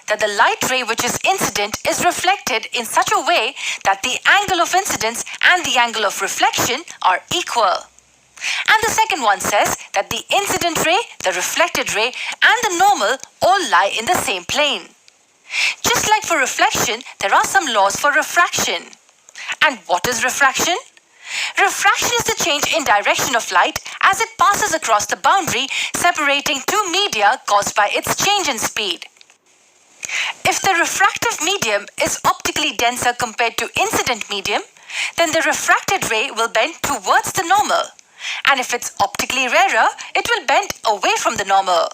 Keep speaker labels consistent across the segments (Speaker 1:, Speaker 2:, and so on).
Speaker 1: that the light ray which is incident is reflected in such a way that the angle of incidence and the angle of reflection are equal. And the second one says that the incident ray, the reflected ray, and the normal all lie in the same plane. Just like for reflection, there are some laws for refraction. And what is refraction? Refraction is the change in direction of light as it passes across the boundary separating two media caused by its change in speed. If the refractive medium is optically denser compared to incident medium, then the refracted ray will bend towards the normal. And if it's optically rarer, it will bend away from the normal.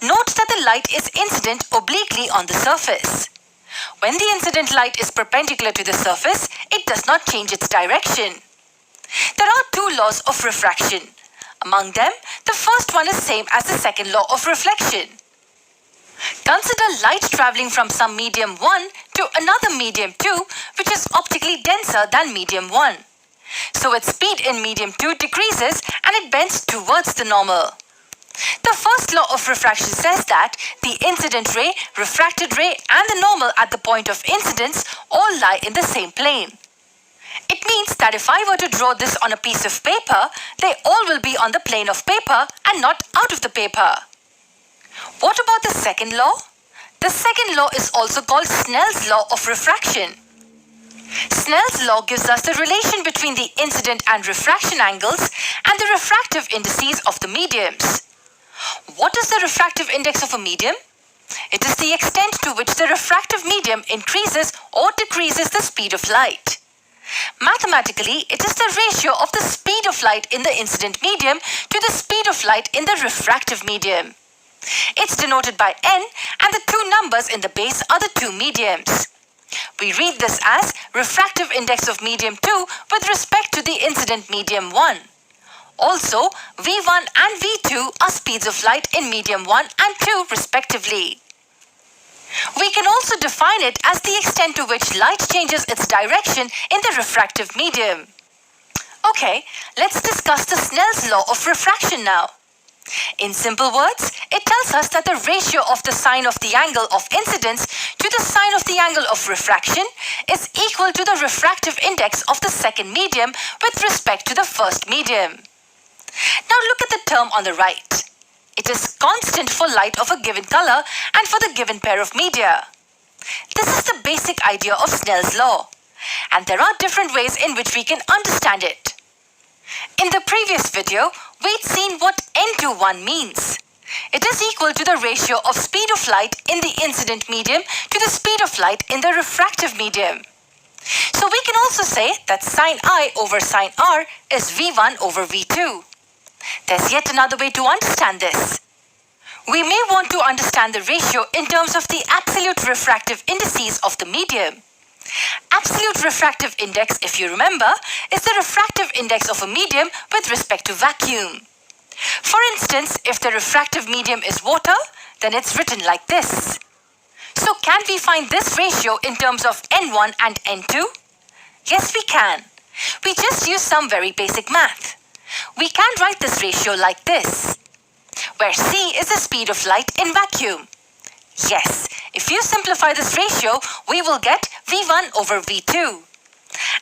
Speaker 1: Note that the light is incident obliquely on the surface. When the incident light is perpendicular to the surface, it does not change its direction. There are two laws of refraction. Among them, the first one is same as the second law of reflection. Consider light traveling from some medium 1 to another medium 2, which is optically denser than medium 1. So its speed in medium 2 decreases and it bends towards the normal. The first law of refraction says that the incident ray, refracted ray, and the normal at the point of incidence all lie in the same plane. It means that if I were to draw this on a piece of paper, they all will be on the plane of paper and not out of the paper. What about the second law? The second law is also called Snell's law of refraction. Snell's law gives us the relation between the incident and refraction angles and the refractive indices of the mediums. What is the refractive index of a medium? It is the extent to which the refractive medium increases or decreases the speed of light. Mathematically, it is the ratio of the speed of light in the incident medium to the speed of light in the refractive medium. It's denoted by n, and the two numbers in the base are the two mediums. We read this as refractive index of medium 2 with respect to the incident medium 1. Also, V1 and V2 are speeds of light in medium 1 and 2 respectively. We can also define it as the extent to which light changes its direction in the refractive medium. Okay, let's discuss the Snell's law of refraction now. In simple words, it tells us that the ratio of the sine of the angle of incidence to the sine of the angle of refraction is equal to the refractive index of the second medium with respect to the first medium. Now look at the term on the right. It is constant for light of a given color and for the given pair of media. This is the basic idea of Snell's law, and there are different ways in which we can understand it. In the previous video, we'd seen what n/1 means. It is equal to the ratio of speed of light in the incident medium to the speed of light in the refractive medium. So we can also say that sine I over sine R is V1 over V2. There's yet another way to understand this. We may want to understand the ratio in terms of the absolute refractive indices of the medium. Absolute refractive index, if you remember, is the refractive index of a medium with respect to vacuum. For instance, if the refractive medium is water, then it's written like this. So can we find this ratio in terms of N1 and N2? Yes, we can. We just use some very basic math. We can write this ratio like this, where C is the speed of light in vacuum. Yes, if you simplify this ratio, we will get V1 over V2.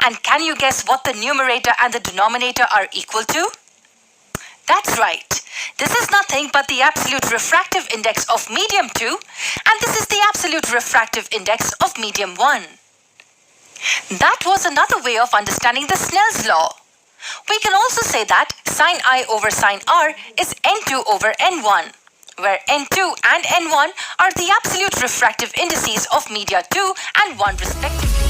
Speaker 1: And can you guess what the numerator and the denominator are equal to? That's right. This is nothing but the absolute refractive index of medium 2, and this is the absolute refractive index of medium 1. That was another way of understanding the Snell's law. We can also say that sine I over sine R is N2 over N1, where N2 and N1 are the absolute refractive indices of media 2 and 1 respectively.